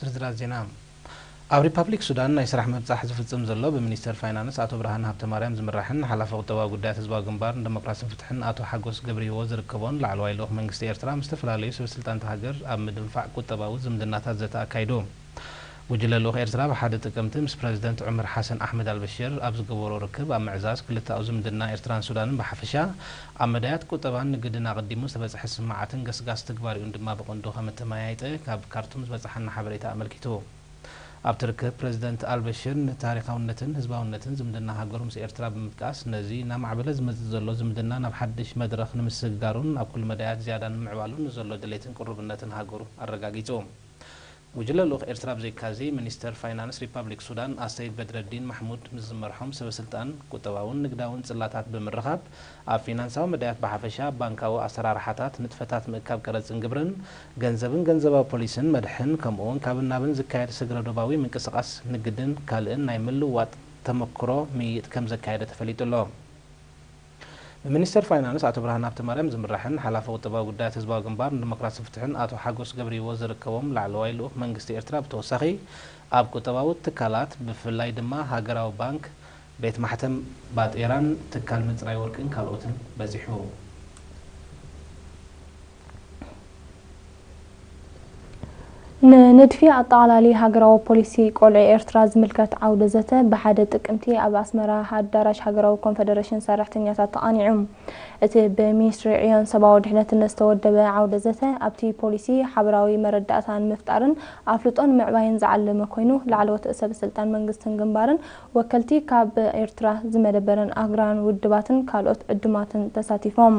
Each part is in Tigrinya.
ዝርዝራት ዜና ኣብ ሪፐብሊክ ሱዳን ናይ ስራሕ መብጻሕ ዝፍጽም ዘሎ ብሚኒስተር ፋይናንስ አቶ ብርሃን ሃብተማርያም ዝምራሕን ሓላፊ ቁጠባዊ ጉዳያት ህዝባዊ ግንባር ዲሞክራሲን ፍትሕን አቶ ሓጎስ ገብረሂወት ዝርከቦን ላዕለዋይ ልኡኽ መንግስቲ ኤርትራ ምስ ዝተፈላለዩ ሰበስልጣናት ሃገር ኣብ ምድንፋዕ ቁጠባዊ ዝምድናታት ዘተኣካይዱ ጉጅለ ልኡኽ ኤርትራ ብሓደ ጥቅምቲ ምስ ፕረዚደንት ዑመር ሓሰን ኣሕመድ አልበሽር ኣብ ዝገበሮ ርክብ ኣብ ምዕዛዝ ክልተ ኣብ ዝምድና ኤርትራን ሱዳንን ብሓፈሻ ኣብ መዳያት ቁጠባን ንግድን ኣቐዲሙ ዝተበጽሐ ስምዓትን ገስጋስ ተግባሪኡን ድማ ብቐንዱ ከም እተመያየጠ ካብ ካርቱም ዝበጽሐና ሓበሬታ ኣመልኪቱ ኣብ ትርክብ ፕረዚደንት አልበሽር ንታሪኻውነትን ህዝባውነትን ዝምድና ሃገሩ ምስ ኤርትራ ብምጥቃስ ነዚ ናብ ማዕበለ ዝመጽእ ዘሎ ዝምድና ናብ ሓድሽ መድረኽ ንምስግጋሩን ኣብ ኩሉ መዳያት ዝያዳ ንምዕባሉን ዘሎ ድሌትን ቅርብነትን ሃገሩ ኣረጋጊጹ ጉጅለ ልኡኽ ኤርትራ ብዘይካዚ ሚኒስተር ፋይናንስ ሪፐብሊክ ሱዳን አሰይድ በድረዲን ማሕሙድ ምስ ዝመርሖም ሰበስልጣን ቁጠባውን ንግዳውን ጽላታት ብምርኻብ ኣብ ፊናንሳዊ መዳያት ብሓፈሻ ባንካዊ ኣሰራርሓታት ንጥፈታት ምእካብ ቀረጽን ግብርን ገንዘባዊ ፖሊስን መድሕን ከምኡውን ካብን ናብን ዝካየድ ስግረዶባዊ ምንቅስቓስ ንግድን ካልእን ናይ ምልውዋጥ ተመክሮ ምይጥ ከም ዘካየደ ተፈሊጡ ኣሎ ሚኒስተር ፋይናንስ አቶ ብርሃን ሃብተማርያም ዝምራሕን ሓላፊ ቁጠባዊ ጉዳያት ህዝባዊ ግንባር ዲሞክራሲን ፍትሕን አቶ ሓጎስ ገብረሂወት ዝርከቦም ላዕለዋይ ልኡኽ መንግስቲ ኤርትራ ብተወሳኺ ኣብ ቁጠባዊ ትካላት ብፍላይ ድማ ሃገራዊ ባንክ ቤት ማሕተም ባጤራን ትካል ምጽራይ ወርቅን ካልኦትን በጺሑ ንድፊ አጠቃላሊ ሃገራዊ ፖሊሲ ቆልዑ ኤርትራ ዝምልከት ዓውደ ዘተ ብሓደ ጥቅምቲ ኣብ ኣስመራ ኣዳራሽ ሃገራዊ ኮንፌደሬሽን ሰራሕተኛታት ተቃኒዑ እቲ ብሚኒስትሪ ዕዮን ሰብአዊ ድሕነትን ዝተወደበ ዓውደ ዘተ ኣብቲ ፖሊሲ ሓበራዊ መረዳእታን ምፍጣርን ኣፍልጦን ምዕባይን ዝዓለመ ኮይኑ ላዕለዎት ሰበስልጣን መንግስትን ግንባርን ወከልቲ ካብ ኤርትራ ዝመደበረን ኣህጉራን ውድባትን ካልኦት ዕድማትን ተሳቲፎም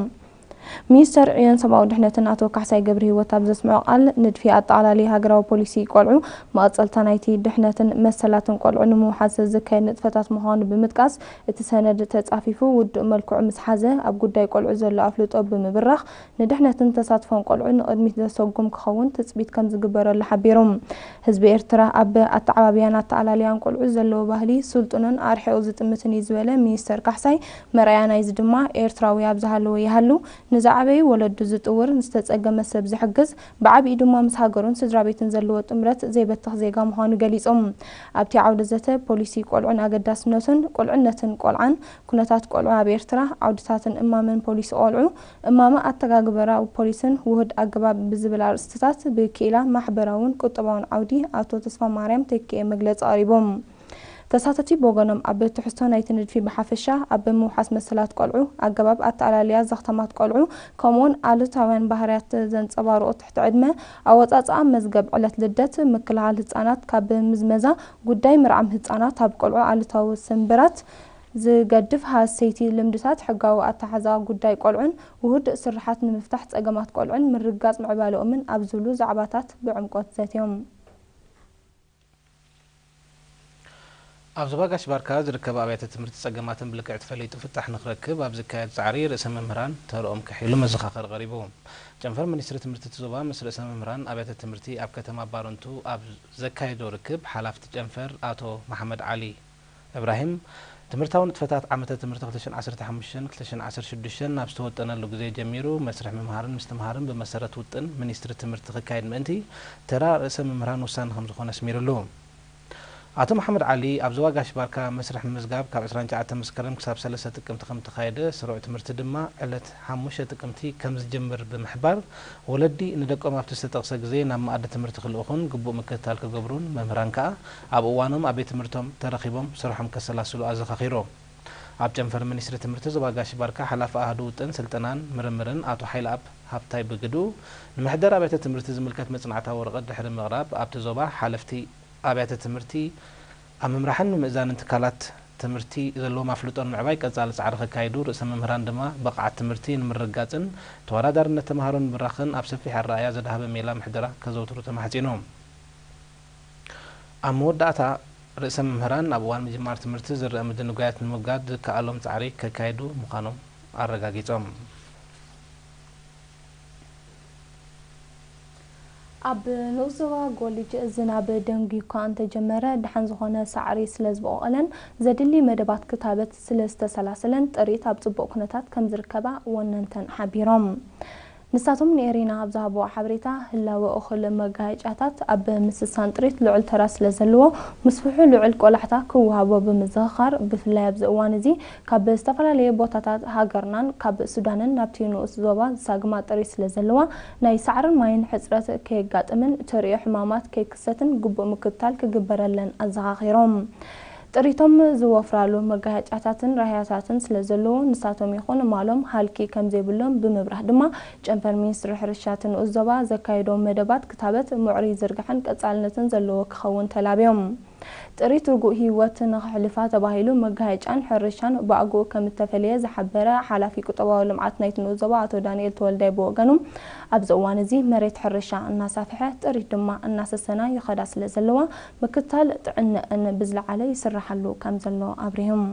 ሚኒስተር ዕዮን ሰብአዊ ድሕነትን አቶ ካሕሳይ ገብረሂወት ኣብ ዘስምዑ ቃል ንድፊ አጠቃላሊ ሃገራዊ ፖሊሲ ቆልዑ መቐጸልታ ናይቲ ድሕነትን መሰላትን ቆልዑ ንምውሓዝ ዝካየድ ንጥፈታት ምዃኑ ብምጥቃስ እቲ ሰነድ ተጻፊፉ ውድእ መልክዑ ምስ ሓዘ ኣብ ጉዳይ ቆልዑ ዘሎ ኣፍልጦ ብምብራኽ ንድሕነትን ተሳትፎን ቆልዑ ንቕድሚት ዘሰጉም ክኸውን ትጽቢት ከም ዝግበረሉ ሓቢሮም ህዝቢ ኤርትራ ኣብ ኣተዓባብያን ኣተኣላልያን ቆልዑ ዘለዎ ባህሊ ስልጡንን ኣርሒቑ ዝጥምትን እዩ ዝበለ ሚኒስተር ካሕሳይ መርኣያ ናይዚ ድማ ኤርትራዊ ኣብ ዝሃለወ ይሃሉ ንዛዕበይ ወለዱ ዝጥውር ዝተጸገመ ሰብ ዝሕግዝ ብዓብይ ድማ ምስ ሃገሩን ስድራቤትን ዘለዎ ጥምረት ዘይበትኽ ዜጋ ምዃኑ ገሊጾም ኣብቲ ዓውደ ዘተ ፖሊሲ ቆልዑን ኣገዳስነቱን ቁልዕነትን ቆልዓን ኩነታት ቆልዑ ኣብ ኤርትራ ዓውድታትን እማመን ፖሊሲ ቆልዑ እማመ ኣተጋግበራ ፖሊስን ውህድ ኣገባብ ብዝብል ኣርእስትታት ብክኢላ ማሕበራውን ቁጠባውን ዓውዲ አቶ ተስፋ ማርያም ተኪኤ መግለጺ ቀሪቦም ተሳተቲ ቦገኖም ኣብ ትሕዝቶ ናይቲ ንድፊ ብሓፈሻ ኣብ ምውሓስ መሰላት ቆልዑ ኣገባብ ኣተኣላልያ ዘኽተማት ቆልዑ ከምኡውን ኣሉታውያን ባህርያት ዘንጸባርቑ ትሕቲ ዕድመ ኣወጻጽኣ መዝገብ ዕለት ልደት ምክልኻል ህጻናት ካብ ምዝመዛ ጉዳይ ምርዓም ህጻናት ኣብ ቆልዑ ኣሉታዊ ስንብራት ዝገድፍ ሃሰይቲ ልምድታት ሕጋዊ ኣተሓዛ ጉዳይ ቆልዑን ውህድ ስራሓት ንምፍታሕ ጸገማት ቆልዑን ምርጋጽ ምዕባለኦምን ኣብ ዝብሉ ዛዕባታት ብዕምቆት ዘትዮም ኣብ ዞባጋሽ ባርካ ዝርከብ ኣብያተ ትምህርቲ ጸገማትን ብልክዕ ተፈሊጡ ፍታሕ ንኽረክብ ኣብ ዝካየድ ጻዕሪ ርእሰ መምህራን ተርኦም ከሒሉ መዘኻኸሪ ቀሪቡ ጨንፈር ሚኒስትሪ ትምህርቲ ዞባ ምስ ርእሰ መምህራን ኣብያተ ትምህርቲ ኣብ ከተማ ባሮንቱ ኣብ ዘካየዶ ርክብ ሓላፍቲ ጨንፈር አቶ መሐመድ ዓሊ እብራሂም ትምህርታዊ ንጥፈታት ዓመተ ትምህርቲ 2015-2016 ናብ ዝተወጠነሉ ግዜ ጀሚሩ መስርሕ መምሃርን ምስትምሃርን ብመሰረት ውጥን ሚኒስትሪ ትምህርቲ ክካየድ ምእንቲ ተራ ርእሰ መምህራን ውሳነ ከም ዝኾነ ኣስሚሩሉ አቶ መሐመድ ዓሊ ኣብ ዞባ ጋሽ ባርካ መስርሕ ምዝጋብ ካብ 29 መስከረም ክሳብ 3 ጥቅምቲ ከም ተኻየደ ስሩዕ ትምህርቲ ድማ ዕለት 5 ጥቅምቲ ከም ዝጀምር ብምሕባር ወለዲ ንደቆም ኣብቲ ዝተጠቕሰ ግዜ ናብ ማኣዲ ትምህርቲ ክልእኹን ግቡእ ምክትታል ክገብሩን መምህራን ከዓ ኣብ እዋኖም ኣብ ቤት ትምህርቶም ተረኺቦም ስርሖም ከሰላስሉ ኣዘኻኺሩ ኣብ ጨንፈር ሚኒስትሪ ትምህርቲ ዞባ ጋሽ ባርካ ሓላፊ ኣህዱ ውጥን ስልጠናን ምርምርን አቶ ሓይለ ኣብ ሃብታይ ብግዱ ንምሕደር ኣብያተ ትምህርቲ ዝምልከት መጽናዕታዊ ወረቐት ድሕሪ ምቕራብ ኣብቲ ዞባ ሓለፍቲ ኣብያተ ትምህርቲ ኣብ ምምራሕን ምእዛንን ትካላት ትምህርቲ ዘለዎም ኣፍልጦን ምዕባይ ቀጻሊ ጻዕሪ ክካየዱ ርእሰ መምህራን ድማ ብቕዓት ትምህርቲ ንምርጋጽን ተወዳዳርነት ተምሃሮን ብራኽን ኣብ ሰፊሕ ኣረኣያ ዘድሃበ ሜላ ምሕደራ ከዘውትሩ ተማሕጺኖም ኣብ መወዳእታ ርእሰ መምህራን ኣብ እዋን ምጅማር ትምህርቲ ዝርአ ምድንጓያት ንምውጋድ ዝከኣሎም ጻዕሪ ክካየዱ ምዃኖም ኣረጋጊጾም ኣብ ንኡዞባ ጎልጅ ዝናብ ደንጊ እኳ እንተጀመረ ድሓን ዝኾነ ሳዕሪ ስለ ዝበቆለን ዘድሊ መደባት ክታበት ስለ ዝተሰላሰለን ጥሪት ኣብ ጽቡቕ ኩነታት ከም ዝርከባ ወነንተን ሓቢሮም ንሳቶም ነሪና ኣብዛሃቦ ሓበሬታ ህላወ እኽል መጋየጫታት ኣብ ምስሳን ጥሪት ልዑል ተራ ስለ ዘለዎ ምስፍሑ ልዑል ቆላሕታ ክወሃቦ ብምዝኽኻር ብፍላይ ኣብዚ እዋን እዚ ካብ ዝተፈላለየ ቦታታት ሃገርናን ካብ ሱዳንን ናብቲ ንኡስ ዞባ ዝሳግማ ጥሪት ስለ ዘለዋ ናይ ሳዕርን ማይን ሕፅረት ከየጋጥምን ተርእዮ ሕማማት ከይክሰትን ግቡእ ምክትታል ክግበረለን ኣዘኻኺሮም ጥሪቶም ዝወፍራሉ መጋየጫታትን ራህያታትን ስለ ዘለዎ ንሳቶም ይኹን ማሎም ሃልኪ ከም ዘይብሎም ብምብራህ ድማ ጨንፈር ሚኒስትሪ ሕርሻትን ዞባ ዘካየዶም መደባት ክታበት ምዕሪ ዝርግሕን ቀጻልነትን ዘለዎ ክኸውን ተላብዮም ጥሪት ርጉእ ህይወት ንኽሕልፋ ተባሂሉ መጋየጫን ሕርሻን ባእጉ ከም ተፈልየ ዝሓበረ ሓላፊ ቁጠባዊ ልምዓት ናይቲ ንኡስ ዞባ ኣቶ ዳንኤል ተወልዳይ ብወገኑ ኣብዚ እዋን እዚ መሬት ሕርሻ እናሳፍሐ ጥሪት ድማ እናሰሰና ይኸዳ ስለ ዘለዋ ምክትታል ጥዕንአን ብዝለዓለ ይስራሓሉ ከም ዘሎ ኣብሪሆም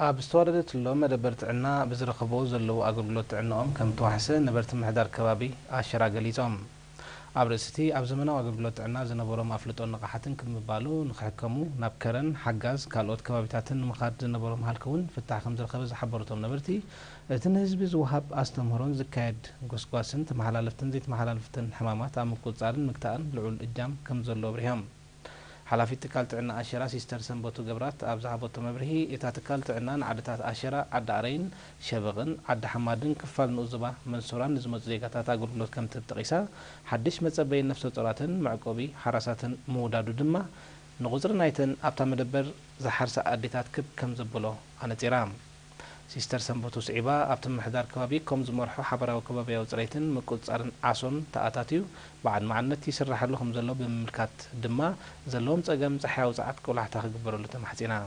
ኣብ ዝተወረደትሎ መደበር ጥዕና ብዝረኽቦ ዘለዉ ኣገልግሎት ጥዕንኦም ከም ተዋሕሰ ነበርቲ ምሕዳር ከባቢ ኣሸራ ገሊፆም ኣብ ርእስቲ ኣብ ዘመናዊ ኣገልግሎት ጥዕና ዝነበሮም ኣፍልጦን ንቕሓትን ክምባሉ ንኽሕከሙ ናብ ከረን ሓጋዝ ካልኦት ከባቢታትን ንምኻድ ዝነበሮም ሃልከውን ፍታሕ ከም ዝረኸበ ዝሓበረቶም ነበርቲ እቲ ንህዝቢ ዝወሃብ ኣስተምህሮን ዝካየድ ጎስጓስን ተመሓላለፍትን ዘይተመሓላለፍትን ሕማማት ኣብ ምቁፅጻርን ምግታእን ልዑል እጃም ከም ዘሎ ኣብሪሆም ሓላፊ ትካል ጥዕና ኣሸራ ሲስተር ሰንበቱ ገብራት ኣብ ዝሃበቶ መብርሂ እታ ትካል ጥዕና ንዓድታት ኣሸራ ዓዲ ኣረይን ሸበቕን ዓዲ ሓማድን ክፋል ንኡስ ዞባ መንሱራን ንዝመፁ ዜጋታት ኣገልግሎት ከም ትህብ ጠቒሳ ሓድሽ መፀበይን ነፍሰ ጡራትን መዕቆቢ ሓራሳትን ምውዳዱ ድማ ንቁፅሪ ናይተን ኣብታ መደበር ዝሓርሳ ኣዴታት ክብ ከም ዘበሎ ኣነፂራ ሲስተር ሰንበቱ ስዒባ ኣብቲ ምሕዳር ከባቢ ከም ዝመርሖ ሓበራዊ ከባቢያዊ ፅሬትን ምቁፅጻርን ዓሶን ተኣታትዩ በዓል መዓልነት ይስራሓሉ ከም ዘሎ ብምምልካት ድማ ዘለዎም ፀገም ፀሓያዊ ፀዓት ቆላሕታ ክግበረሉ ተማሕፂና